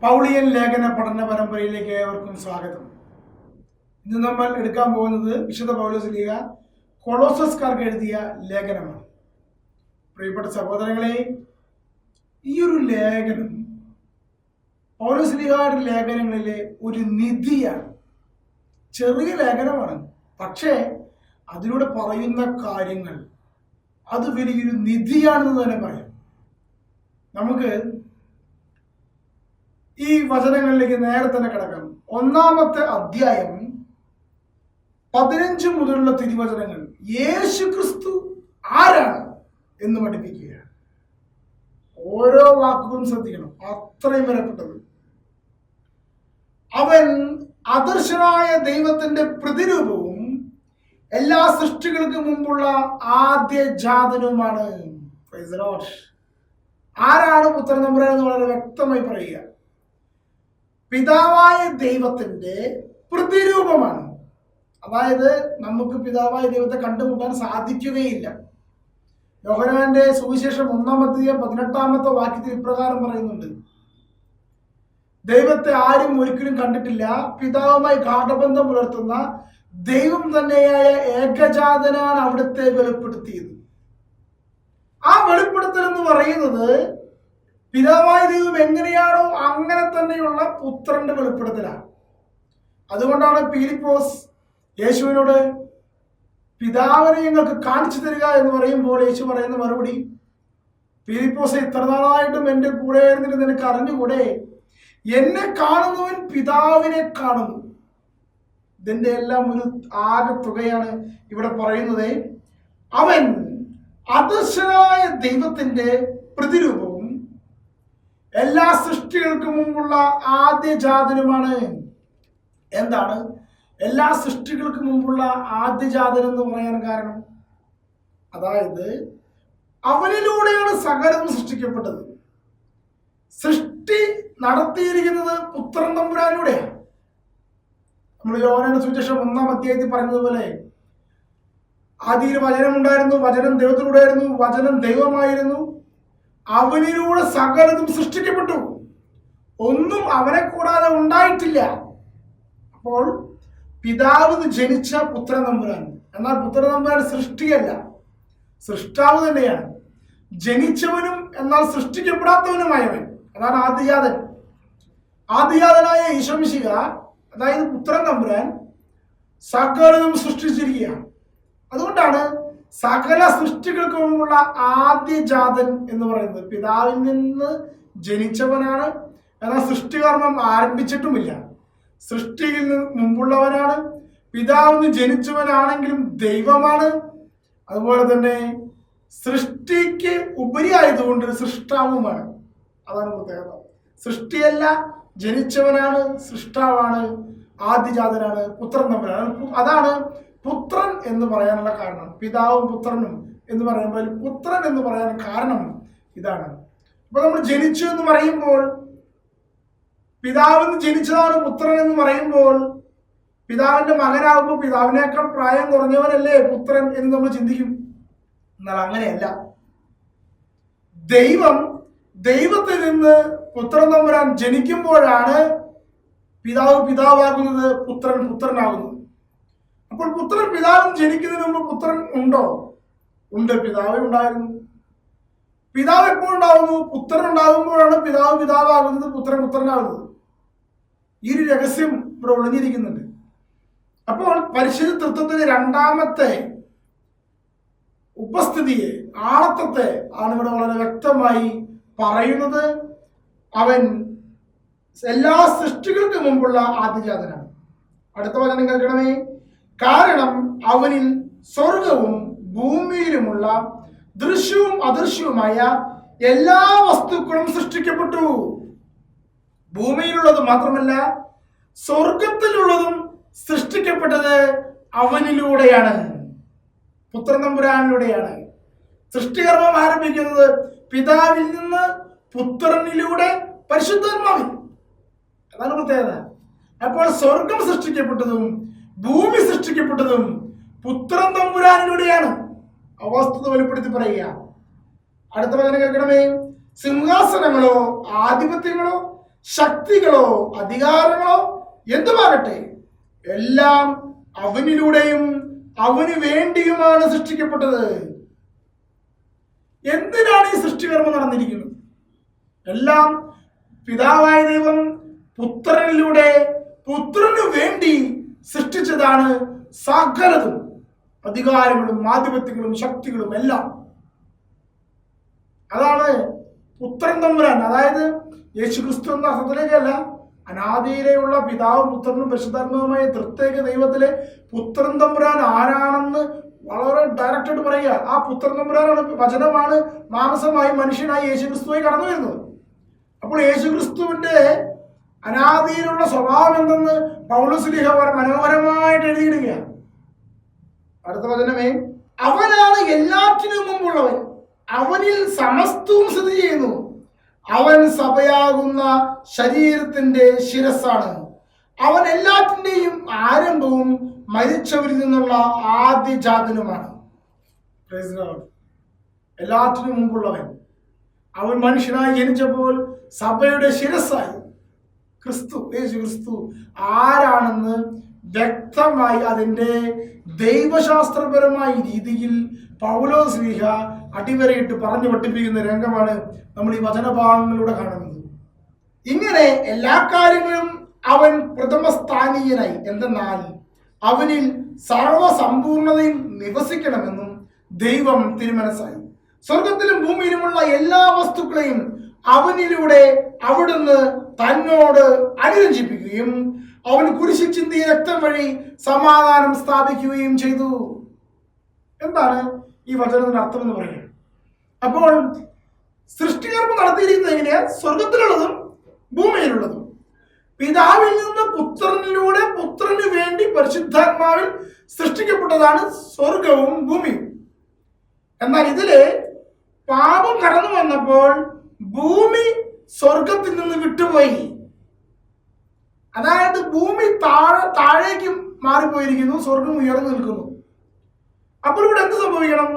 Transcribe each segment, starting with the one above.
പൗളിയൻ ലേഖന പഠന പരമ്പരയിലേക്ക് ഏവർക്കും സ്വാഗതം. ഇന്ന് നമ്മൾ എടുക്കാൻ പോകുന്നത് വിശുദ്ധ പൗലോസ് ലീഗ കൊളോസസ്കാർക്ക് എഴുതിയ ലേഖനമാണ്. പ്രിയപ്പെട്ട സഹോദരങ്ങളെ, ഈ ഒരു ലേഖനം പൗലോസ് ലീഗയുടെ ലേഖനങ്ങളിലെ ഒരു നിധിയാണ്. ചെറിയ ലേഖനമാണ്, പക്ഷേ അതിലൂടെ പറയുന്ന കാര്യങ്ങൾ അത് വലിയൊരു നിധിയാണെന്ന് തന്നെ പറയാം. നമുക്ക് ഈ വചനങ്ങളിലേക്ക് നേരെ തന്നെ കിടക്കാം. 1-ാമത്തെ അധ്യായം 15 മുതലുള്ള തിരുവചനങ്ങൾ യേശു ക്രിസ്തു ആരാണ് എന്ന് പഠിപ്പിക്കുകയാണ്. ഓരോ വാക്കുകളും ശ്രദ്ധിക്കണം, അത്രയും വിലപ്പെട്ടത്. അവൻ അദർശനായ ദൈവത്തിന്റെ പ്രതിരൂപവും എല്ലാ സൃഷ്ടികൾക്കും മുമ്പുള്ള ആദ്യജാതനുമാണ്. ആരാണ് പുത്രൻ തമ്പുരാൻ എന്ന് വളരെ വ്യക്തമായി പറയുക. പിതാവായ ദൈവത്തിന്റെ പ്രതിരൂപമാണ്. അതായത് നമുക്ക് പിതാവായ ദൈവത്തെ കണ്ടുമുട്ടാൻ സാധിക്കുകയില്ല. യോഹന്നാന്റെ സുവിശേഷം 1-ാം അധ്യായം 18-ാമത്തെ വാക്യത്തിൽ ഇപ്രകാരം പറയുന്നുണ്ട്: ദൈവത്തെ ആരും ഒരിക്കലും കണ്ടിട്ടില്ല, പിതാവുമായി ഗാഠബന്ധം പുലർത്തുന്ന ദൈവം തന്നെയായ ഏകജാതനാണ് അവിടുത്തെ വെളിപ്പെടുത്തിയത്. ആ വെളിപ്പെടുത്തൽ എന്ന് പറയുന്നത് പിതാവായ ദൈവം എങ്ങനെയാണോ അങ്ങനെ തന്നെയുള്ള പുത്രന്റെ വെളിപ്പെടുത്തലാണ്. അതുകൊണ്ടാണ് ഫിലിപ്പോസ് യേശുവിനോട് പിതാവിനെ ഞങ്ങൾക്ക് കാണിച്ചു തരിക എന്ന് പറയുമ്പോൾ യേശു പറയുന്ന മറുപടി, ഫിലിപ്പോസ്, ഇത്ര നാളായിട്ടും എൻ്റെ കൂടെ ആയിരുന്നിട്ട് നിനക്ക് അറിഞ്ഞുകൂടെ? എന്നെ കാണുന്നവൻ പിതാവിനെ കാണുന്നു. ഇതിന്റെ എല്ലാം ഒരു ആകെ തുകയാണ് ഇവിടെ പറയുന്നത്. അവൻ അദർശനായ ദൈവത്തിന്റെ പ്രതിരൂപവും എല്ലാ സൃഷ്ടികൾക്കും മുമ്പുള്ള ആദ്യജാതനുമാണ്. എന്താണ് എല്ലാ സൃഷ്ടികൾക്കും മുമ്പുള്ള ആദ്യജാതൻ എന്ന് പറയാൻ കാരണം? അതായത് അവനിലൂടെയാണ് സകലതും സൃഷ്ടിക്കപ്പെട്ടത്. സൃഷ്ടി നടത്തിയിരിക്കുന്നത് പുത്രൻ തമ്പുരാനിലൂടെയാണ്. നമ്മൾ യോഹന്നാന്റെ സുവിശേഷം 1-ാം അധ്യായത്തിൽ പറഞ്ഞതുപോലെ, ആദിയിൽ വചനം ഉണ്ടായിരുന്നു, വചനം ദൈവത്തിലൂടെയായിരുന്നു, വചനം ദൈവമായിരുന്നു, അവനിലൂടെ സകലതും സൃഷ്ടിക്കപ്പെട്ടു, ഒന്നും അവനെ കൂടാതെ ഉണ്ടായിട്ടില്ല. അപ്പോൾ പിതാവിന് ജനിച്ച പുത്രൻ തമ്പുരാൻ. എന്നാൽ പുത്രൻ തമ്പുരാൻ സൃഷ്ടിയല്ല, സൃഷ്ടാവ് തന്നെയാണ്. ജനിച്ചവനും എന്നാൽ സൃഷ്ടിക്കപ്പെടാത്തവനുമായവൻ, അതാണ് ആദ്യജാതൻ. ആദ്യജാതനായ ഈശോ മിശിഹ, അതായത് പുത്രൻ തമ്പുരാൻ, സകലതും സൃഷ്ടിച്ചിരിക്കുകയാണ്. അതുകൊണ്ടാണ് സകല സൃഷ്ടികൾക്ക് മുമ്പുള്ള ആദ്യജാതൻ എന്ന് പറയുന്നത്. പിതാവിൽ നിന്ന് ജനിച്ചവനാണ്, എന്നാൽ സൃഷ്ടികർമ്മം ആരംഭിച്ചിട്ടുമില്ല. സൃഷ്ടിയിൽ മുമ്പുള്ളവനാണ്. പിതാവിന് ജനിച്ചവനാണെങ്കിലും ദൈവമാണ്. അതുപോലെ തന്നെ സൃഷ്ടിക്ക് ഉപരിയായതുകൊണ്ട് സൃഷ്ടാവുമാണ്. അതാണ് പ്രത്യേകത. സൃഷ്ടിയല്ല, ജനിച്ചവനാണ്, സൃഷ്ടാവാണ്, ആദ്യജാതനാണ്, പുത്രൻ തമ്പുരാനാണ്. അതാണ് പുത്രൻ എന്ന് പറയാനുള്ള കാരണം. പിതാവും പുത്രനും എന്ന് പറയുമ്പോൾ പുത്രൻ എന്ന് പറയാൻ കാരണം ഇതാണ്. അപ്പൊ നമ്മൾ ജനിച്ചു എന്ന് പറയുമ്പോൾ, പിതാവിന് ജനിച്ചതാണ് പുത്രൻ എന്ന് പറയുമ്പോൾ, പിതാവിന്റെ മകനാകുമ്പോൾ പിതാവിനേക്കാൾ പ്രായം കുറഞ്ഞവനല്ലേ പുത്രൻ എന്ന് നമ്മൾ ചിന്തിക്കും. എന്നാൽ അങ്ങനെയല്ല. ദൈവത്തിൽ നിന്ന് പുത്രൻ തമ്പുരാൻ ജനിക്കുമ്പോഴാണ് പിതാവ് പിതാവാകുന്നത്, പുത്രൻ പുത്രനാകുന്നത്. അപ്പോൾ പുത്രൻ പിതാവിന് ജനിക്കുന്നതിന് മുമ്പ് പുത്രൻ ഉണ്ടോ? ഉണ്ട്. പിതാവ് ഉണ്ടായിരുന്നു. പിതാവ് എപ്പോൾ ഉണ്ടാകുന്നു? പുത്രൻ ഉണ്ടാകുമ്പോഴാണ് പിതാവ് പിതാവാകുന്നത്, പുത്രൻ പുത്രനാകുന്നത്. ഈ ഒരു രഹസ്യം ഇവിടെ ഒളിഞ്ഞിരിക്കുന്നുണ്ട്. അപ്പോൾ പരിശുദ്ധ തൃത്വത്തിന്റെ 2-ാമത്തെ ഉപസ്ഥിതിയെ, ആളത്വത്തെ ആണ് ഇവിടെ വളരെ വ്യക്തമായി പറയുന്നത്. അവൻ എല്ലാ സൃഷ്ടികൾക്ക് മുമ്പുള്ള ആദ്യജാതനാണ്. അടുത്ത വചനം കേൾക്കണമേ. കാരണം അവനിൽ സ്വർഗവും ഭൂമിയിലുമുള്ള ദൃശ്യവും അദൃശ്യവുമായ എല്ലാ വസ്തുക്കളും സൃഷ്ടിക്കപ്പെട്ടു. ഭൂമിയിലുള്ളത് മാത്രമല്ല, സ്വർഗത്തിലുള്ളതും സൃഷ്ടിക്കപ്പെട്ടത് അവനിലൂടെയാണ്, പുത്രൻ തമ്പുരാനിലൂടെയാണ്. സൃഷ്ടികർമ്മം ആരംഭിക്കുന്നത് പിതാവിൽ നിന്ന് പുത്രനിലൂടെ പരിശുദ്ധാത്മാവിൽ. അതാണ് പ്രത്യേകത. അപ്പോൾ സ്വർഗം സൃഷ്ടിക്കപ്പെട്ടതും ഭൂമി സൃഷ്ടിക്കപ്പെട്ടതും പുത്രൻ തമ്പുരാനിലൂടെയാണ്. അവസ്ഥ വെളിപ്പെടുത്തി പറയുക. അടുത്ത വചനം കേൾക്കണമേ. സിംഹാസനങ്ങളോ ആധിപത്യങ്ങളോ ശക്തികളോ അധികാരങ്ങളോ എന്തുമാകട്ടെ, എല്ലാം അവനിലൂടെയും അവന് വേണ്ടിയുമാണ് സൃഷ്ടിക്കപ്പെട്ടത്. എന്തിനാണ് ഈ സൃഷ്ടികർമ്മം നടന്നിരിക്കുന്നത്? എല്ലാം പിതാവായ ദൈവം പുത്രനിലൂടെ പുത്രന് വേണ്ടി സൃഷ്ടിച്ചതാണ്. സകലതും, അധികാരങ്ങളും ആധിപത്യങ്ങളും ശക്തികളും എല്ലാം. അതാണ് പുത്രൻ തമ്പുരാൻ, അതായത് യേശുക്രിസ്തു എന്ന അർത്ഥത്തിലേക്കല്ല, അനാദിയിലെയുള്ള പിതാവും പുത്രനും പരിശുദ്ധാത്മാവുമായ തൃത്യേക ദൈവത്തിലെ പുത്രൻ തമ്പുരാൻ ആരാണെന്ന് വളരെ ഡയറക്റ്റായിട്ട് പറയുക. ആ പുത്രൻ തമ്പുരാനാണ്, വചനമാണ് മാംസമായി മനുഷ്യനായി യേശുക്രിസ്തുവായി കടന്നു വരുന്നത്. അപ്പോൾ യേശുക്രിസ്തുവിന്റെ അനാദിയിലുള്ള സ്വഭാവം എന്തെന്ന് പൗലോസ് മനോഹരമായിട്ട് എഴുതിയിടുകയാണ്. അടുത്ത വചനമേ, അവനാണ് എല്ലാറ്റിനും മുമ്പുള്ളവൻ, അവനിൽ സമസ്തവും സ്ഥിതി ചെയ്യുന്നു, അവൻ സഭയാകുന്ന ശരീരത്തിന്റെ ശിരസ്സാണ്, അവൻ എല്ലാറ്റിന്റെയും ആരംഭവും മരിച്ചവരിൽ നിന്നുള്ള ആദ്യജാതനുമാണ്. എല്ലാറ്റിനും മുമ്പുള്ളവൻ, അവൻ മനുഷ്യനായി ജനിച്ചപ്പോൾ സഭയുടെ ശിരസ്സായി. ക്രിസ്തു, യേശു ക്രിസ്തു ആരാണെന്ന് വ്യക്തമായി അതിൻ്റെ ദൈവശാസ്ത്രപരമായ രീതിയിൽ പൗലോസ് ശ്ലീഹ അടിവരയിട്ട് പറഞ്ഞു പഠിപ്പിക്കുന്ന രംഗമാണ് നമ്മൾ ഈ വചനഭാഗങ്ങളിലൂടെ കാണുന്നത്. ഇങ്ങനെ എല്ലാ കാര്യങ്ങളും അവൻ പ്രഥമസ്ഥാനീയനായി, എന്തെന്നാൽ അവനിൽ സർവസമ്പൂർണതയും നിവസിക്കണമെന്നും ദൈവം തിരുമനസ്സായി. സ്വർഗത്തിലും ഭൂമിയിലുമുള്ള എല്ലാ വസ്തുക്കളെയും അവനിലൂടെ അവിടുന്ന് തന്നോട് അനുരഞ്ജിപ്പിക്കുകയും അവൻ കുരിശിൽ ചിന്തിയ രക്തം വഴി സമാധാനം സ്ഥാപിക്കുകയും ചെയ്തു. എന്താണ് ഈ വചനത്തിന്റെ അർത്ഥം എന്ന് പറയുന്നത്? അപ്പോൾ സൃഷ്ടികർമ്മം നടത്തിയിരിക്കുന്നത് എങ്ങനെയാ? സ്വർഗത്തിലുള്ളതും ഭൂമിയിലുള്ളതും. പിതാവിൽ നിന്ന് പുത്രനിലൂടെ പുത്രന് വേണ്ടി പരിശുദ്ധാത്മാവിൽ സൃഷ്ടിക്കപ്പെട്ടതാണ് സ്വർഗവും ഭൂമിയും. എന്നാൽ ഇതില് പാപം കടന്നു വന്നപ്പോൾ ഭൂമി സ്വർഗത്തിൽ നിന്ന് വിട്ടുപോയി. അതായത് ഭൂമി താഴേക്ക് മാറിപ്പോയിരിക്കുന്നു, സ്വർഗം ഉയർന്നു നിൽക്കുന്നു. അപ്പോൾ ഇവിടെ എന്ത് സംഭവിക്കണം?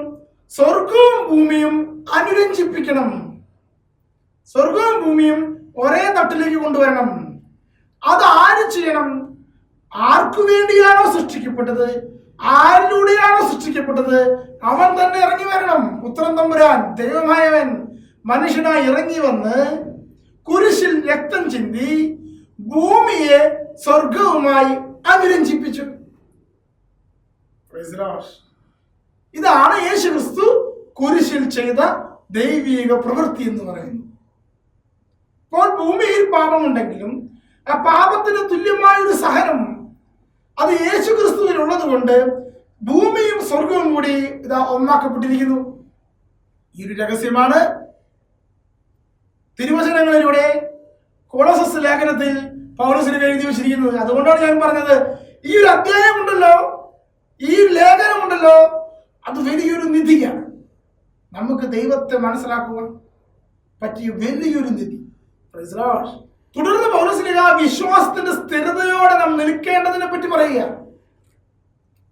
സ്വർഗവും ഭൂമിയും അനുരഞ്ജിപ്പിക്കണം. സ്വർഗവും ഭൂമിയും ഒരേ തട്ടിലേക്ക് കൊണ്ടുവരണം. അത് ആര് ചെയ്യണം? ആർക്കു വേണ്ടിയാണോ സൃഷ്ടിക്കപ്പെട്ടത്, ആരിലൂടെയാണോ സൃഷ്ടിക്കപ്പെട്ടത്, അവൻ തന്നെ ഇറങ്ങി വരണം. പുത്രൻ തമ്പുരാൻ, ദൈവമായവൻ മനുഷ്യനായി ഇറങ്ങി വന്ന് കുരിശിൽ രക്തം ചിന്തി ഭൂമിയെ സ്വർഗവുമായി അനുരഞ്ജിപ്പിച്ചു. ഇതാണ് യേശു ക്രിസ്തു കുരിശിൽ ചെയ്ത ദൈവിക പ്രവൃത്തി എന്ന് പറയുന്നു. ഇപ്പോൾ ഭൂമിയിൽ പാപമുണ്ടെങ്കിലും ആ പാപത്തിന് തുല്യമായ ഒരു സഹനം അത് യേശു ക്രിസ്തുവിൽ ഉള്ളത് കൊണ്ട് ഭൂമിയും സ്വർഗവും കൂടി ഇതാ ഒന്നാക്കപ്പെട്ടിരിക്കുന്നു. ഈ ഒരു രഹസ്യമാണ് തിരുവചനങ്ങളിലൂടെ കൊളോസസ് ലേഖനത്തിൽ പൗലോസ് എഴുതി വെച്ചിരിക്കുന്നത്. അതുകൊണ്ടാണ് ഞാൻ പറഞ്ഞത്, ഈ ഒരു അധ്യായമുണ്ടല്ലോ, ഈ ലേഖനമുണ്ടല്ലോ, അത് വലിയൊരു നിധിയാണ്. നമുക്ക് ദൈവത്തെ മനസ്സിലാക്കുവാൻ പറ്റിയ വലിയൊരു നിധി. തുടർന്ന് പൗലോസ് വിശ്വാസത്തിന്റെ സ്ഥിരതയോടെ നാം നിൽക്കേണ്ടതിനെ പറ്റി പറയുക.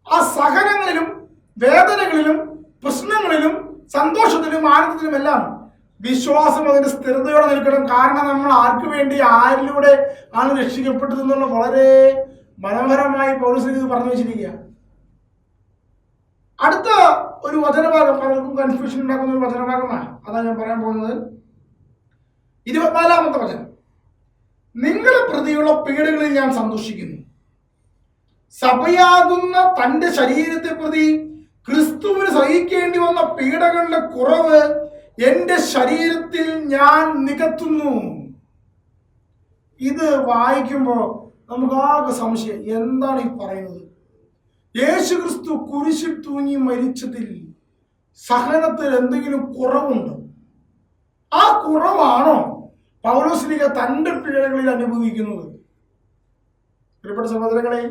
ആ സഹനങ്ങളിലും വേദനകളിലും പ്രശ്നങ്ങളിലും സന്തോഷത്തിലും ആനന്ദത്തിലും എല്ലാം വിശ്വാസം അതിന്റെ സ്ഥിരതയോടെ നിൽക്കണം. കാരണം നമ്മൾ ആർക്കു വേണ്ടി ആരിലൂടെ ആണ് രക്ഷിക്കപ്പെട്ടതെന്നുള്ള വളരെ മനോഹരമായി പൗലോസ് ഇത് പറഞ്ഞു വെച്ചിരിക്കുക. അടുത്ത ഒരു വചനഭാഗം പലർക്കും കൺഫ്യൂഷൻ ഉണ്ടാക്കുന്ന ഒരു വചനഭാഗമാണ്. അതാണ് ഞാൻ പറയാൻ പോകുന്നത്. 24-ാമത്തെ വചനം, നിങ്ങളെ പ്രതിയുള്ള പീഡകളിൽ ഞാൻ സന്തോഷിക്കുന്നു, സഭയാകുന്ന തന്റെ ശരീരത്തെ പ്രതി ക്രിസ്തുവിന് സഹിക്കേണ്ടി വന്ന പീഡകളുടെ കുറവ് എന്റെ ശരീരത്തിൽ ഞാൻ നികത്തുന്നു. ഇത് വായിക്കുമ്പോൾ നമുക്ക് ആകെ സംശയം, എന്താണ് ഈ പറയുന്നത്? യേശു ക്രിസ്തു കുരിശിൽ തൂങ്ങി മരിച്ചതിൽ സഹനത്തിൽ എന്തെങ്കിലും കുറവുണ്ട്? ആ കുറവാണോ പൗലോസ് ലീഗ തന്റെ പീഡകളിൽ അനുഭവിക്കുന്നത്? പ്രിയപ്പെട്ട സഹോദരങ്ങളെ,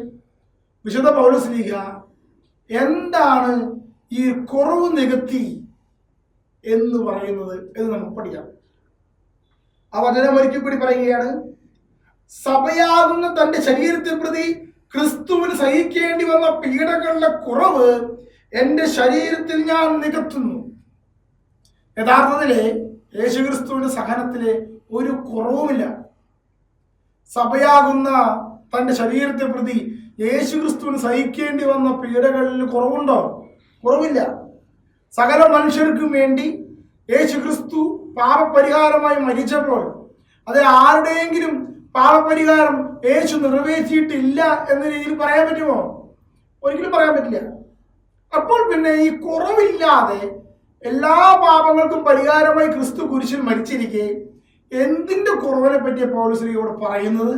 വിശുദ്ധ പൗലോസ് ലീഗ എന്താണ് ഈ കുറവ് നികത്തി എന്ന് പറയുന്നത് എന്ന് നമുക്ക് പഠിക്കാം. ആ വചനം ഒരിക്കൽ കൂടി പറയുകയാണ്, സഭയാകുന്ന തന്റെ ശരീരത്തെ പ്രതി ക്രിസ്തുവിന് സഹിക്കേണ്ടി വന്ന പീഡകളുടെ കുറവ് എന്റെ ശരീരത്തിൽ ഞാൻ നികത്തുന്നു. യഥാർത്ഥത്തില് യേശുക്രിസ്തുവിന്റെ സഹനത്തില് ഒരു കുറവുമില്ല. സഭയാകുന്ന തന്റെ ശരീരത്തെ പ്രതി യേശുക്രിസ്തുവിന് സഹിക്കേണ്ടി വന്ന പീഡകളിൽ കുറവുണ്ടോ? കുറവില്ല. സകല മനുഷ്യർക്കും വേണ്ടി യേശുക്രിസ്തു പാപപരിഹാരമായി മരിച്ചപ്പോൾ അത് ആരുടെയെങ്കിലും പാപപരിഹാരം യേശു നിറവേറ്റിയിട്ടില്ല എന്ന രീതിയിൽ പറയാൻ പറ്റുമോ? ഒരിക്കലും പറയാൻ പറ്റില്ല. അപ്പോൾ പിന്നെ ഈ കുറവില്ലാതെ എല്ലാ പാപങ്ങൾക്കും പരിഹാരമായി ക്രിസ്തു കുരിശിൽ മരിച്ചിരിക്കെ എന്തിന്റെ കുറവിനെ പറ്റിയ പൗലോസ് ഇവിടെ പറയുന്നത്?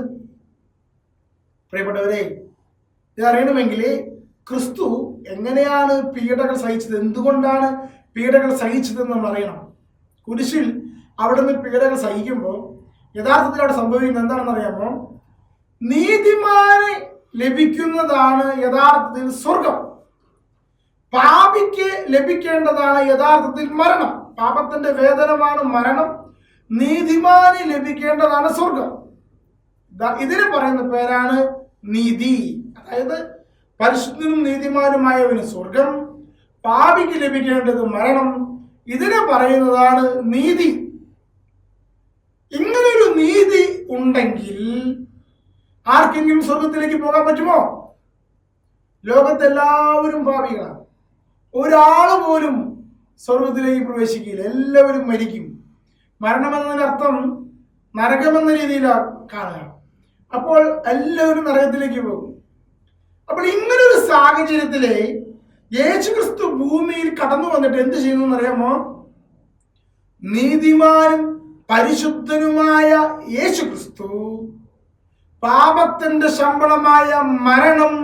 പ്രിയപ്പെട്ടവരെ, ഇതറിയണമെങ്കിൽ ക്രിസ്തു എങ്ങനെയാണ് പീഡകൾ സഹിച്ചത്, എന്തുകൊണ്ടാണ് പീഡകൾ സഹിച്ചതെന്ന് നമ്മൾ അറിയണം. കുരിശിൽ അവിടെ നിന്ന് പീഡകൾ സഹിക്കുമ്പോൾ യഥാർത്ഥത്തിൽ അവിടെ സംഭവിക്കുന്നത് എന്താണെന്ന് അറിയാമോ? നീതിമാന് ലഭിക്കുന്നതാണ് യഥാർത്ഥത്തിൽ സ്വർഗം. പാപിക്ക് ലഭിക്കേണ്ടതാണ് യഥാർത്ഥത്തിൽ മരണം. പാപത്തിന്റെ വേതനമാണ് മരണം. നീതിമാന് ലഭിക്കേണ്ടതാണ് സ്വർഗം. ഇതിന് പറയുന്ന പേരാണ് നീതി. അതായത് പരിശുദ്ധനും നീതിമാനുമായവന് സ്വർഗം, പാപിക്ക് ലഭിക്കേണ്ടത് മരണം. ഇതിനെ പറയുന്നതാണ് നീതി. ഇങ്ങനൊരു നീതി ഉണ്ടെങ്കിൽ ആർക്കെങ്കിലും സ്വർഗത്തിലേക്ക് പോകാൻ പറ്റുമോ? ലോകത്തെല്ലാവരും പാപികളാണ്. ഒരാൾ പോലും സ്വർഗത്തിലേക്ക് പ്രവേശിക്കില്ല. എല്ലാവരും മരിക്കും. മരണമെന്നതിന്റെ അർത്ഥം നരകമെന്ന രീതിയിലാണ് കാണുക. അപ്പോൾ എല്ലാവരും നരകത്തിലേക്ക് പോകും. അപ്പോൾ ഇങ്ങനൊരു സാഹചര്യത്തില് യേശുക്രിസ്തു ഭൂമിയിൽ കടന്നു വന്നിട്ട് എന്ത് ചെയ്യുന്നു അറിയാമോ? നീതിമാനും പരിശുദ്ധനുമായ യേശുക്രിസ്തു പാപത്തിന്റെ ശമ്പളമായ മരണം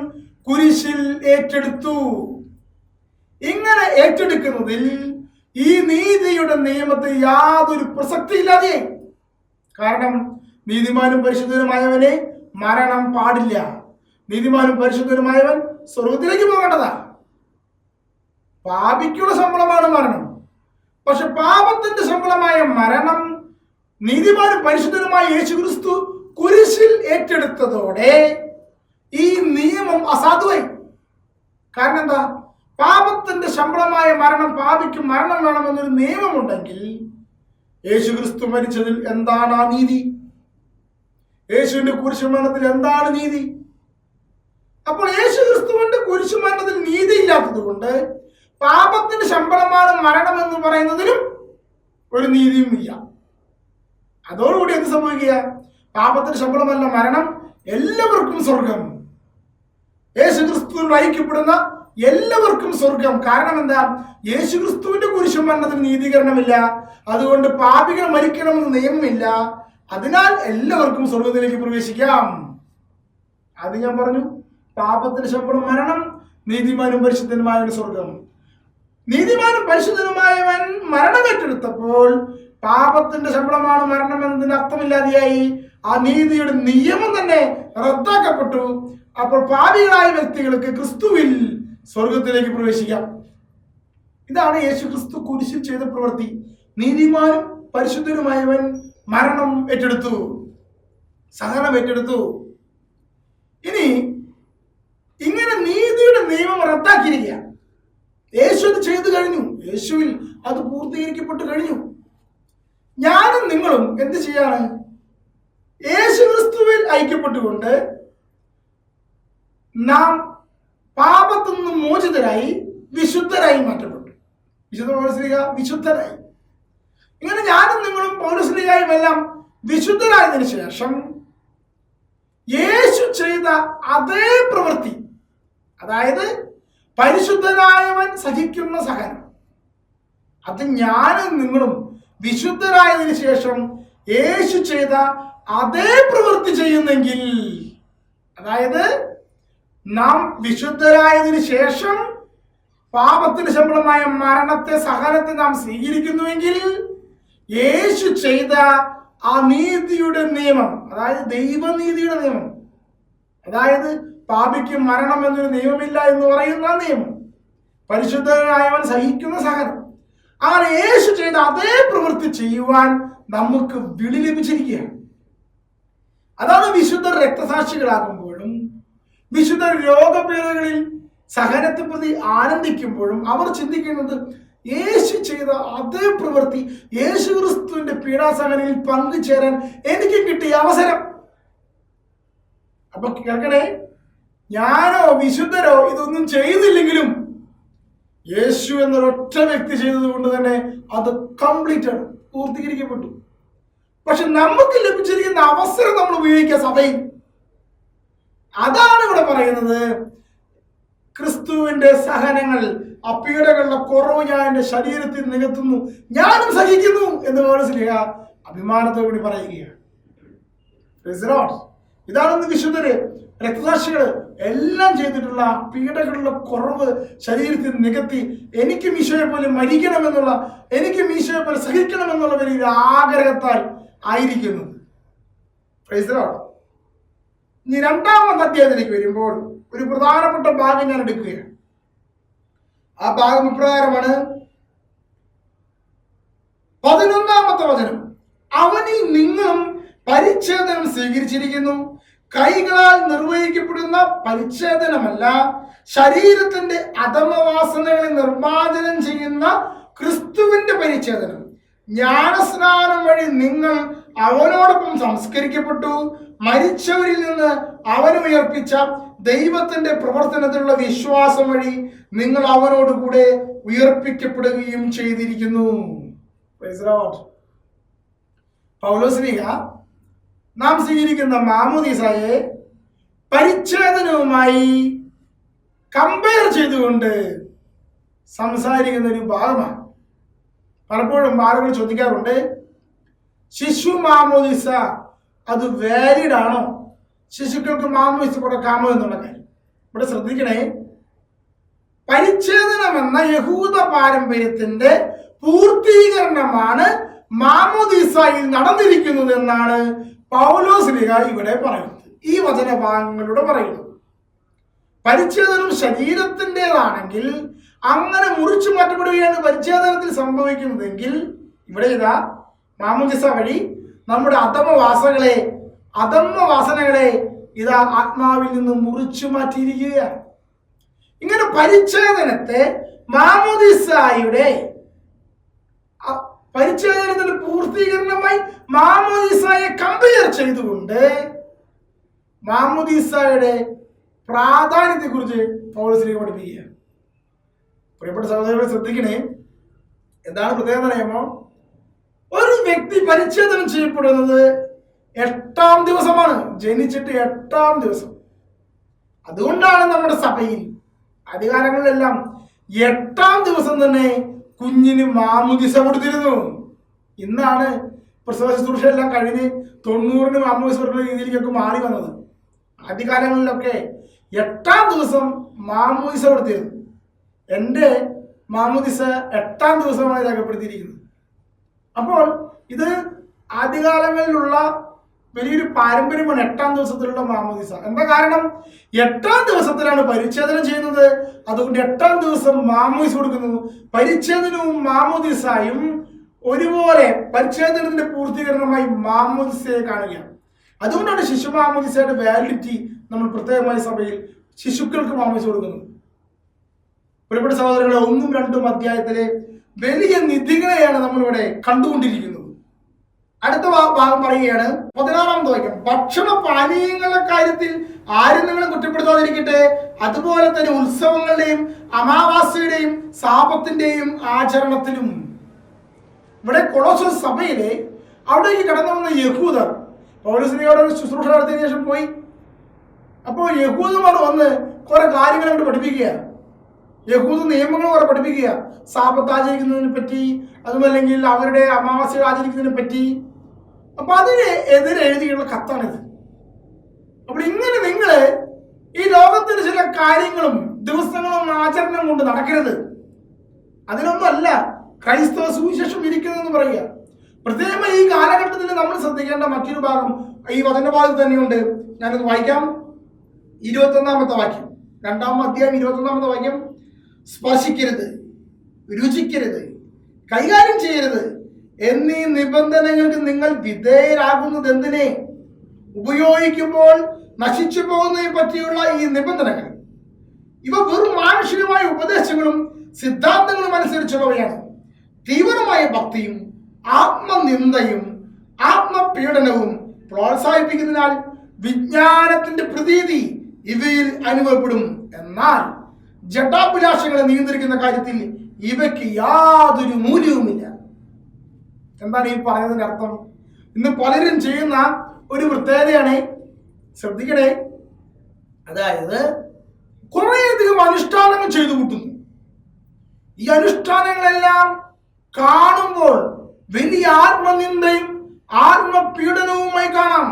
കുരിശിൽ ഏറ്റെടുത്തു. ഇങ്ങനെ ഏറ്റെടുക്കുന്നതിൽ ഈ നീതിയുടെ നിയമത്തിൽ യാതൊരു പ്രസക്തിയില്ലാതെ. കാരണം നീതിമാനും പരിശുദ്ധനുമായവനെ മരണം പാടില്ല. നീതിമാനും പരിശുദ്ധനുമായവൻ സ്വർഗത്തിലേക്ക് പോകേണ്ടതാ. പാപിക്കുള്ള ശമ്പളമാണ് മരണം. പക്ഷെ പാപത്തിന്റെ ശമ്പളമായ മരണം നീതിമാനും പരിശുദ്ധനുമായ യേശുക്രിസ്തു കുരിശിൽ ഏറ്റെടുത്തതോടെ ഈ നിയമം അസാധുവായി. കാരണം എന്താ? പാപത്തിന്റെ ശമ്പളമായ മരണം, പാപിക്ക് മരണം വേണമെന്നൊരു നിയമമുണ്ടെങ്കിൽ യേശുക്രിസ്തു മരിച്ചതിൽ എന്താണ് ആ നീതി? യേശുവിന്റെ കുരിശുമരണത്തിൽ എന്താണ് നീതി? അപ്പോൾ യേശുക്രിസ്തുവിന്റെ കുരിശുമരണത്തിൽ നീതി ഇല്ലാത്തത് കൊണ്ട് പാപത്തിന്റെ ശമ്പളമാണ് മരണം എന്ന് പറയുന്നതിനും ഒരു നീതിയും ഇല്ല. അതോടുകൂടി എന്ത് സംഭവിക്കുക? പാപത്തിന്റെ ശമ്പളമല്ല മരണം, എല്ലാവർക്കും സ്വർഗം. യേശുക്രിസ്തുവിൽ ഐക്യപ്പെടുന്ന എല്ലാവർക്കും സ്വർഗം. കാരണം എന്താ? യേശുക്രിസ്തുവിന്റെ കുരിശുമരണത്തിന് നീതീകരണമില്ല. അതുകൊണ്ട് പാപികൾ മരിക്കണമെന്ന് നിയമമില്ല. അതിനാൽ എല്ലാവർക്കും സ്വർഗത്തിലേക്ക് പ്രവേശിക്കാം. അത് ഞാൻ പറഞ്ഞു. പാപത്തിന് ശമ്പളം മരണം, നീതിമാനും പരിശുദ്ധനുമായവൻ സ്വർഗം. നീതിമാനും പരിശുദ്ധനുമായവൻ മരണം ഏറ്റെടുത്തപ്പോൾ പാപത്തിന്റെ ശമ്പളമാണ് മരണം എന്നതിന് അർത്ഥമില്ലാതെയായി. ആ നീതിയുടെ നിയമം തന്നെ റദ്ദാക്കപ്പെട്ടു. അപ്പോൾ പാപികളായ വ്യക്തികൾക്ക് ക്രിസ്തുവിൽ സ്വർഗത്തിലേക്ക് പ്രവേശിക്കാം. ഇതാണ് യേശു ക്രിസ്തു കുരിശിൽ ചെയ്ത പ്രവൃത്തി. നീതിമാനും പരിശുദ്ധനുമായവൻ മരണം ഏറ്റെടുത്തു, സഹനം ഏറ്റെടുത്തു. ഇനി ഇങ്ങനെ നീതിയുടെ നിയമം റദ്ദാക്കിയിരിക്കുക. യേശു അത് ചെയ്തു കഴിഞ്ഞു. യേശുവിൽ അത് പൂർത്തീകരിക്കപ്പെട്ടു കഴിഞ്ഞു. ഞാനും നിങ്ങളും എന്ത് ചെയ്യാണ്? യേശു ക്രിസ്തുവിൽ ഐക്യപ്പെട്ടുകൊണ്ട് നാം പാപത്തിൽ നിന്ന് മോചിതരായി വിശുദ്ധരായി മാറ്റപ്പെട്ടു. വിശുദ്ധ പൗലോസ്ലീഹ വിശുദ്ധരായി. ഇങ്ങനെ ഞാനും നിങ്ങളും പൗലോസ്ലീഹയും എല്ലാം വിശുദ്ധരായതിനു ശേഷം യേശു ചെയ്ത അതേ പ്രവൃത്തി, അതായത് പരിശുദ്ധനായവൻ സഹിക്കുന്ന സഹനം, അത് ഞാനും നിങ്ങളും വിശുദ്ധരായതിനു ശേഷം യേശു ചെയ്ത അതേ പ്രവൃത്തി ചെയ്യുന്നെങ്കിൽ, അതായത് നാം വിശുദ്ധരായതിനു ശേഷം പാപത്തിന് ശമ്പളമായ മരണത്തെ, സഹനത്തെ നാം സ്വീകരിക്കുന്നുവെങ്കിൽ യേശു ചെയ്ത ആ നീതിയുടെ നിയമം, അതായത് ദൈവനീതിയുടെ നിയമം, അതായത് പാപിക്ക് മരണം എന്നൊരു നിയമമില്ല എന്ന് പറയുന്ന നിയമം, പരിശുദ്ധനായവൻ സഹിക്കുന്ന സഹനം, അങ്ങനെ യേശു ചെയ്ത അതേ പ്രവൃത്തി ചെയ്യുവാൻ നമുക്ക് വിളി ലഭിച്ചിരിക്കുകയാണ്. അതാണ് വിശുദ്ധർ രക്തസാക്ഷികളാകുമ്പോഴും വിശുദ്ധർ രോഗപീഠകളിൽ സഹനത്തെ പ്രതി ആനന്ദിക്കുമ്പോഴും അവർ ചിന്തിക്കുന്നത് യേശു ചെയ്ത അതേ പ്രവൃത്തി, യേശു ക്രിസ്തുവിന്റെ പീഡാസഹനയിൽ പങ്കുചേരാൻ എനിക്ക് കിട്ടിയ അവസരം. അപ്പൊ കേൾക്കണേ, ഞാനോ വിശുദ്ധരോ ഇതൊന്നും ചെയ്തില്ലെങ്കിലും യേശു എന്നൊരൊറ്റ വ്യക്തി ചെയ്തത് കൊണ്ട് തന്നെ അത് കംപ്ലീറ്റ് ആണ്, പൂർത്തീകരിക്കപ്പെട്ടു. പക്ഷെ നമുക്ക് ലഭിച്ചിരിക്കുന്ന അവസരം നമ്മൾ ഉപയോഗിക്കുക സഭയിൽ. അതാണ് ഇവിടെ പറയുന്നത്. ക്രിസ്തുവിന്റെ സഹനങ്ങൾ, ആ പീഡകളുടെ കുറവ് ഞാൻ എന്റെ ശരീരത്തിൽ നികത്തുന്നു, ഞാനും സഹിക്കുന്നു എന്ന് പൗലോസ് അഭിമാനത്തോടുകൂടി പറയുകയാണ്. ഇതാണ് വിശുദ്ധര്, രക്തസാക്ഷികള് എല്ലാം ചെയ്തിട്ടുള്ള പീഡകളുടെ കുറവ് ശരീരത്തിൽ നികത്തി എനിക്കും ഈശോയെ പോലെ മരിക്കണമെന്നുള്ള, എനിക്കും ഈശോയെ പോലെ സഹിക്കണമെന്നുള്ള വലിയ ആഗ്രഹത്താൽ ആയിരിക്കുന്നത്. ഇനി രണ്ടാമത്തെ അധ്യായത്തിലേക്ക് വരുമ്പോൾ ഒരു പ്രധാനപ്പെട്ട ഭാഗം ഞാൻ എടുക്കുകയാണ്. ആ ഭാഗം ഇപ്രകാരമാണ്. 11-ാമത്തെ വചനം, അവനിൽ നിങ്ങളും പരിച്ഛേദനം സ്വീകരിച്ചിരിക്കുന്നു. കൈകളാൽ നിർവഹിക്കപ്പെടുന്ന പരിച്ഛേദനമല്ല, ശരീരത്തിന്റെ അധമവാസനകളെ നിർമ്മാർജ്ജനം ചെയ്യുന്ന ക്രിസ്തുവിന്റെ പരിച്ഛേദനം. ജ്ഞാനസ്നാനം വഴി നിങ്ങൾ അവനോടൊപ്പം സംസ്കരിക്കപ്പെട്ടു. മരിച്ചവരിൽ നിന്ന് അവൻ ഉയർപ്പിച്ച ദൈവത്തിന്റെ പ്രവർത്തനത്തിലുള്ള വിശ്വാസം വഴി നിങ്ങൾ അവനോടുകൂടെ ഉയർപ്പിക്കപ്പെടുകയും ചെയ്തിരിക്കുന്നു. പൗലോസ്ലീഹ നാം സ്വീകരിക്കുന്ന മാമോദീസായെ പരിച്ഛേദനവുമായി കമ്പയർ ചെയ്തുകൊണ്ട് സംസാരിക്കുന്ന ഒരു ഭാഗമാണ്. പലപ്പോഴും ആളുകൾ ചോദിക്കാറുണ്ട്, ശിശു മാമോദീസ അത് വാലിഡ് ആണോ, ശിശുക്കൾക്ക് മാമോദീസ കൊടുക്കാമോ എന്നുള്ള കാര്യം. ഇവിടെ ശ്രദ്ധിക്കണേ, പരിച്ഛേദനം എന്ന യഹൂദ പാരമ്പര്യത്തിന്റെ പൂർത്തീകരണമാണ് മാമോദീസയിൽ നടന്നിരിക്കുന്നത് എന്നാണ് പൗലോസ്ലീഹ ഇവിടെ പറയുന്നത്, ഈ വചനഭാഗങ്ങളിലൂടെ പറയുന്നത്. പരിച്ഛേദനം ശരീരത്തിൻ്റെതാണെങ്കിൽ അങ്ങനെ മുറിച്ചു മാറ്റപ്പെടുകയാണ് പരിച്ഛേദനത്തിൽ സംഭവിക്കുന്നതെങ്കിൽ, ഇവിടെ ഇതാ മാമോദീസ വഴി നമ്മുടെ അധമവാസനകളെ ഇതാ ആത്മാവിൽ നിന്ന് മുറിച്ചു മാറ്റിയിരിക്കുകയാണ്. ഇങ്ങനെ പരിച്ഛേദനത്തെ പരിച്ഛേദനത്തിന്റെ പൂർത്തീകരണമായി മാമോദീസയെ കമ്പയർ ചെയ്തുകൊണ്ട് മാമോദീസയുടെ പ്രാധാന്യത്തെ കുറിച്ച് പൗലോസ് പഠിപ്പിക്കുകയാണ്. പ്രിയപ്പെട്ട സഹോദരങ്ങളെ ശ്രദ്ധിക്കണേ, എന്താണ് പ്രത്യേകത അറിയാമോ? ഒരു വ്യക്തി പരിച്ഛേദനം ചെയ്യപ്പെടുന്നത് 8-ാം ദിവസമാണ്, ജനിച്ചിട്ട് 8-ാം ദിവസം. അതുകൊണ്ടാണ് നമ്മുടെ സഭയിൽ അധികാരങ്ങളിലെല്ലാം 8-ാം ദിവസം തന്നെ കുഞ്ഞിന് മാമോദീസ കൊടുത്തിരുന്നു. ഇന്നാണ് പ്രസവ ശുശ്രൂഷ എല്ലാം കഴിഞ്ഞ് 90-ന് മാമോദീസ കൊടുക്കുന്ന രീതിയിലേക്കൊക്കെ മാറി വന്നത്. ആദ്യകാലങ്ങളിലൊക്കെ 8-ാം ദിവസം മാമോദീസ കൊടുത്തിരുന്നു. എൻ്റെ മാമോദീസ 8-ാം ദിവസമാണ് രേഖപ്പെടുത്തിയിരിക്കുന്നത്. അപ്പോൾ ഇത് ആദ്യകാലങ്ങളിലുള്ള വലിയൊരു പാരമ്പര്യമാണ് 8-ാം ദിവസത്തിലുള്ള മാമോദീസ. എന്താ കാരണം? 8-ാം ദിവസത്തിലാണ് പരിച്ഛേദനം ചെയ്യുന്നത്. അതുകൊണ്ട് 8-ാം ദിവസം മാമോദീസ കൊടുക്കുന്നു. പരിച്ഛേദനവും മാമോദീസയും ഒരുപോലെ പരിച്ഛേദനത്തിന്റെ പൂർത്തീകരണമായി മാമോദീസയെ കാണുകയാണ്. അതുകൊണ്ടാണ് ശിശു മാമോദീസയുടെ വാലിഡിറ്റി നമ്മൾ പ്രത്യേകമായി സഭയിൽ ശിശുക്കൾക്ക് മാമോദീസ കൊടുക്കുന്നത്. പ്രിയപ്പെട്ട സഹോദരങ്ങളെ, 1-2 അധ്യായത്തിലെ വലിയ നിധികളെയാണ് നമ്മളിവിടെ കണ്ടുകൊണ്ടിരിക്കുന്നത്. അടുത്ത ഭാഗം പറയുകയാണ്, 16-ാമത്തെ വാക്യം, ഭക്ഷണ പാനീയങ്ങളുടെ കാര്യത്തിൽ ആരും നിങ്ങളെ കുറ്റപ്പെടുത്താതിരിക്കട്ടെ, അതുപോലെ തന്നെ ഉത്സവങ്ങളുടെയും അമാവാസ്യയുടെയും സാപത്തിന്റെയും ആചരണത്തിലും. ഇവിടെ കൊളോസ്സോസ് സഭയിലെ അവിടേക്ക് കടന്നു വന്ന യഹൂദർ പൗലോസിനോട് ശുശ്രൂഷ നടത്തിയതിനു ശേഷം പോയി. അപ്പോൾ യഹൂദന്മാർ വന്ന് കുറെ കാര്യങ്ങൾ അങ്ങോട്ട് പഠിപ്പിക്കുക, യഹൂദ നിയമങ്ങൾ കുറെ പഠിപ്പിക്കുക, സാപത്ത് ആചരിക്കുന്നതിനെ പറ്റി, അതുമല്ലെങ്കിൽ അവരുടെ അമാവാസ്യ ആചരിക്കുന്നതിനെ പറ്റി. അപ്പൊ അതിന് എതിരെ എഴുതിയുള്ള കത്താണിത്. അപ്പോൾ ഇങ്ങനെ നിങ്ങൾ ഈ ലോകത്തിന്റെ ചില കാര്യങ്ങളും ദിവസങ്ങളും ആചരണം കൊണ്ട് നടക്കരുത്. അതിനൊന്നും അല്ല ക്രൈസ്തവ സുവിശേഷം ഇരിക്കുന്നതെന്ന് പറയുക. പ്രത്യേകമായി ഈ കാലഘട്ടത്തിൽ നമ്മൾ ശ്രദ്ധിക്കേണ്ട മറ്റൊരു ഭാഗം ഈ വചനഭാഗത്ത് തന്നെയുണ്ട്. ഞാനത് വായിക്കാം. 21-ാമത്തെ വാക്യം, 2-ാം അധ്യായം 21-ാമത്തെ വാക്യം, സ്പർശിക്കരുത്, രുചിക്കരുത്, കൈകാര്യം ചെയ്യരുത് എന്നീ നിബന്ധനകൾക്ക് നിങ്ങൾ വിധേയരാകുന്നത് എന്തിനെ? ഉപയോഗിക്കുമ്പോൾ നശിച്ചു പോകുന്നതിനെ പറ്റിയുള്ള ഈ നിബന്ധനകൾ ഇവ വെറും മാനുഷികമായ ഉപദേശങ്ങളും സിദ്ധാന്തങ്ങളും അനുസരിച്ചുള്ളവയാണ്. തീവ്രമായ ഭക്തിയും ആത്മനിന്ദയും ആത്മപീഡനവും പ്രോത്സാഹിപ്പിക്കുന്നതിനാൽ വിജ്ഞാനത്തിന്റെ പ്രതീതി ഇവയിൽ അനുഭവപ്പെടും. എന്നാൽ ജഡാഭിലാഷങ്ങളെ നിയന്ത്രിക്കുന്ന കാര്യത്തിൽ ഇവയ്ക്ക് യാതൊരു മൂല്യവുമില്ല. എന്താണ് ഈ പറയുന്നതിന്റെ അർത്ഥം? ഇന്ന് പലരും ചെയ്യുന്ന ഒരു പ്രത്യേകതയാണ്, ശ്രദ്ധിക്കണേ, അതായത് കുറേയധികം അനുഷ്ഠാനങ്ങൾ ചെയ്തു കൂട്ടുന്നു. ഈ അനുഷ്ഠാനങ്ങളെല്ലാം കാണുമ്പോൾ വലിയ ആത്മനിന്ദയും ആത്മപീഡനവുമായി കാണാം.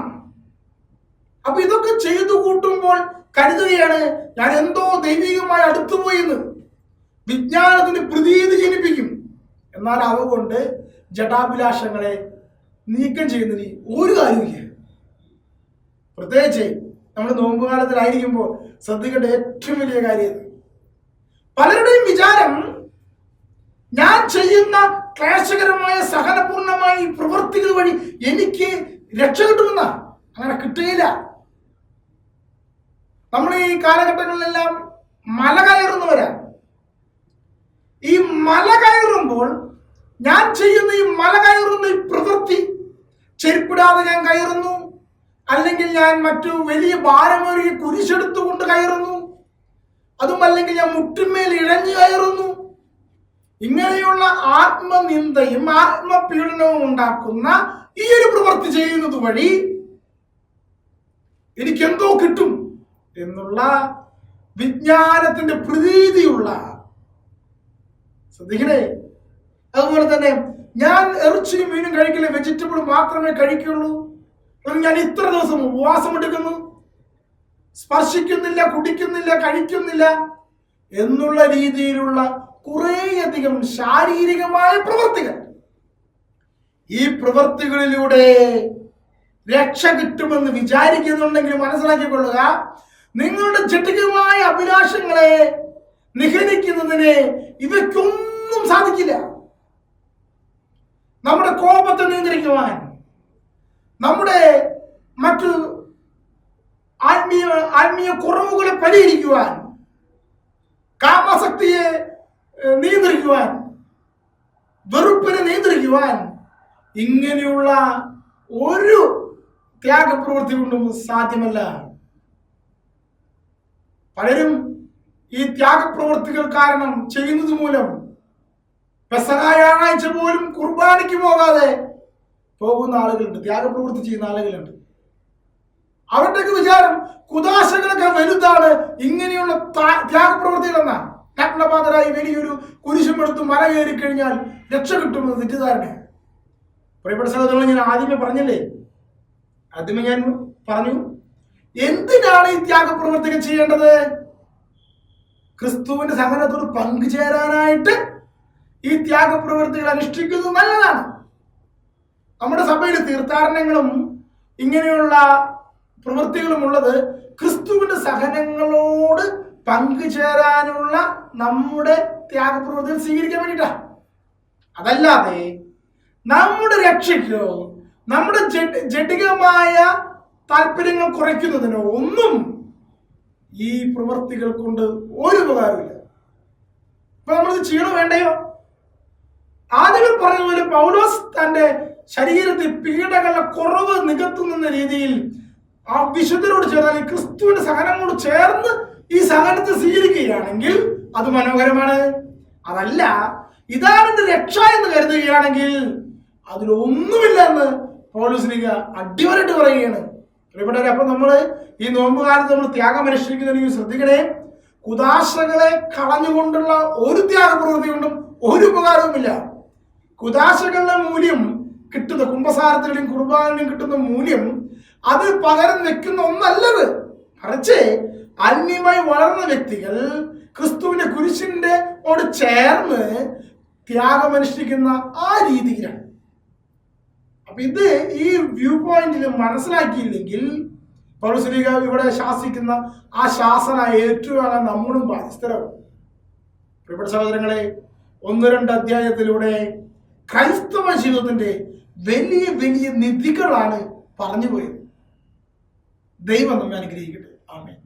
അപ്പൊ ഇതൊക്കെ ചെയ്തു കൂട്ടുമ്പോൾ കരുതുകയാണ് ഞാൻ എന്തോ ദൈവികമായി അടുത്തുപോയി എന്ന്. വിജ്ഞാനത്തിന് പ്രതീതി ജനിപ്പിക്കും. എന്നാൽ അതുകൊണ്ട് ജഡാഭിലാഷങ്ങളെ നീക്കം ചെയ്യുന്നതിന് ഒരു കാര്യമില്ല. പ്രത്യേകിച്ച് നമ്മൾ നോമ്പുകാലത്തിലായിരിക്കുമ്പോൾ ശ്രദ്ധിക്കേണ്ട ഏറ്റവും വലിയ കാര്യം, പലരുടെയും വിചാരം ഞാൻ ചെയ്യുന്ന ക്ലേശകരമായ സഹനപൂർണമായ ഈ പ്രവൃത്തികൾ വഴി എനിക്ക് രക്ഷ കിട്ടുമെന്ന. അങ്ങനെ കിട്ടുകയില്ല. നമ്മൾ ഈ കാലഘട്ടങ്ങളിലെല്ലാം മല കയറുന്നവരാണ്. ഈ മല കയറുമ്പോൾ ഞാൻ ചെയ്യുന്ന ഈ മല കയറുന്ന ഈ പ്രവൃത്തി, ചെരുപ്പിടാതെ ഞാൻ കയറുന്നു, അല്ലെങ്കിൽ ഞാൻ മറ്റു വലിയ ഭാരമേറിയ കുരിശെടുത്തുകൊണ്ട് കയറുന്നു, അതുമല്ലെങ്കിൽ ഞാൻ മുട്ടിന്മേൽ ഇഴഞ്ഞു കയറുന്നു, ഇങ്ങനെയുള്ള ആത്മനിന്ദയും ആത്മപീഡനവും ഉണ്ടാക്കുന്ന ഈ ഒരു പ്രവൃത്തി ചെയ്യുന്നത് വഴി എനിക്കെന്തോ കിട്ടും എന്നുള്ള വിജ്ഞാനത്തിന്റെ പ്രതീതിയുള്ള, ശ്രദ്ധിക്കണേ. അതുപോലെ തന്നെ ഞാൻ ഇറച്ചിയും മീനും കഴിക്കില്ല, വെജിറ്റബിൾ മാത്രമേ കഴിക്കുള്ളൂ, ഞാൻ ഇത്ര ദിവസം ഉപവാസം എടുക്കുന്നു, സ്പർശിക്കുന്നില്ല, കുടിക്കുന്നില്ല, കഴിക്കുന്നില്ല എന്നുള്ള രീതിയിലുള്ള കുറേയധികം ശാരീരികമായ പ്രവൃത്തികൾ. ഈ പ്രവൃത്തികളിലൂടെ രക്ഷ കിട്ടുമെന്ന് വിചാരിക്കുന്നുണ്ടെങ്കിൽ മനസ്സിലാക്കിക്കൊള്ളുക, നിങ്ങളുടെ ജഡികമായ അഭിലാഷങ്ങളെ നിഹനിക്കുന്നതിന് ഇവയ്ക്കൊന്നും സാധിക്കില്ല. നമ്മുടെ കോപത്തെ നിയന്ത്രിക്കുവാൻ, നമ്മുടെ മറ്റു ആത്മീയ കുറവുകളെ പരിഹരിക്കുവാൻ, കാമാസക്തിയെ നിയന്ത്രിക്കുവാൻ, വെറുപ്പിനെ നിയന്ത്രിക്കുവാൻ ഇങ്ങനെയുള്ള ഒരു ത്യാഗപ്രവൃത്തി കൊണ്ടും സാധ്യമല്ല. പലരും ഈ ത്യാഗപ്രവൃത്തികൾ കാരണം ചെയ്യുന്നത് മൂലം പെസഹ ഞായറാഴ്ച പോലും കുർബാനയ്ക്ക് പോകാതെ പോകുന്ന ആളുകളുണ്ട്, ത്യാഗപ്രവൃത്തി ചെയ്യുന്ന ആളുകളുണ്ട്. അവരുടെയൊക്കെ വിചാരം കുദാശകളൊക്കെ വലുതാണ് ഇങ്ങനെയുള്ള ത്യാഗപ്രവൃത്തികളെന്നാണ്. നഗ്നപാതരായി വലിയൊരു കുരിശുമെടുത്ത് മല കയറി കഴിഞ്ഞാൽ രക്ഷ കിട്ടുമെന്ന് തെറ്റിദ്ധാരണയാണ്. പ്രിയപ്പെട്ട സഹോദരങ്ങളെ, ഞാൻ ആദ്യമേ പറഞ്ഞു എന്തിനാണ് ഈ ത്യാഗപ്രവർത്തികൾ ചെയ്യേണ്ടത്? ക്രിസ്തുവിന്റെ സഹനത്തോട് പങ്കുചേരാനായിട്ട് ഈ ത്യാഗപ്രവൃത്തികൾ അനുഷ്ഠിക്കുന്നത് നല്ലതാണ്. നമ്മുടെ സഭയിൽ തീർത്ഥാടനങ്ങളും ഇങ്ങനെയുള്ള പ്രവൃത്തികളും ഉള്ളത് ക്രിസ്തുവിന്റെ സഹനങ്ങളോട് പങ്കുചേരാനുള്ള നമ്മുടെ ത്യാഗപ്രവൃത്തികൾ സ്വീകരിക്കാൻ വേണ്ടിയിട്ടാണ്. അതല്ലാതെ നമ്മുടെ രക്ഷയ്ക്കോ നമ്മുടെ ജഡികമായ താല്പര്യങ്ങൾ കുറയ്ക്കുന്നതിനോ ഒന്നും ഈ പ്രവൃത്തികൾ കൊണ്ട് ഒരു ഉപകാരമില്ല. ഇപ്പൊ നമ്മളിത് ചെയ്യണോ വേണ്ടയോ? ആദ്യം പറഞ്ഞതുപോലെ പൗലോസ് തന്റെ ശരീരത്തിൽ പീഡകളുടെ കുറവ് നികത്തുന്ന രീതിയിൽ ആ വിശുദ്ധരോട് ചേർന്ന് ക്രിസ്തുവിന്റെ സഹനങ്ങളോട് ചേർന്ന് ഈ സഹനത്തെ സ്വീകരിക്കുകയാണെങ്കിൽ അത് മനോഹരമാണ്. അതല്ല ഇതാണ് എന്റെ രക്ഷ എന്ന് കരുതുകയാണെങ്കിൽ അതിലൊന്നുമില്ല എന്ന് പൗലോസ്ലീഹ അടിവരായിട്ട് പറയുകയാണ്. പ്രിയപ്പെട്ടവരെ, അപ്പൊ നമ്മള് ഈ നോമ്പ് കാലത്ത് നമ്മൾ ത്യാഗം അനുഷ്ഠിക്കുന്നതിന് ശ്രദ്ധിക്കണേ. കുദാശകളെ കളഞ്ഞുകൊണ്ടുള്ള ഒരു ത്യാഗപ്രവൃത്തി കൊണ്ടും ഒരു ഉപകാരവുമില്ല. കുദാശകളുടെ മൂല്യം കിട്ടുന്ന കുംഭസാരത്തിലും കുർബാനയിലും കിട്ടുന്ന മൂല്യം അത് പകരം വെക്കുന്ന ഒന്നല്ലത്. മറിച്ച് ആത്മീയമായി വളർന്ന വ്യക്തികൾ ക്രിസ്തുവിന്റെ കുരിശിന്റെ ഓട് ചേർന്ന് ത്യാഗം അനുഷ്ഠിക്കുന്ന ആ രീതിയിലാണ്. അപ്പൊ ഇത് ഈ വ്യൂ പോയിന്റിൽ മനസ്സിലാക്കിയില്ലെങ്കിൽ പൗലോസ്ലീഹ ഇവിടെ ശാസിക്കുന്ന ആ ശാസന ഏറ്റുവാങ്ങാൻ നമ്മളും ബാധ്യസ്ഥരാകും. പ്രിയപ്പെട്ട സഹോദരങ്ങളെ, 1-2 അധ്യായത്തിലൂടെ ക്രൈസ്തവ ജീവിതത്തിന്റെ വലിയ വലിയ നിധികളാണ് പറഞ്ഞു പോയത്. ദൈവം നമ്മെ അനുഗ്രഹിക്കട്ടെ. ആമേൻ.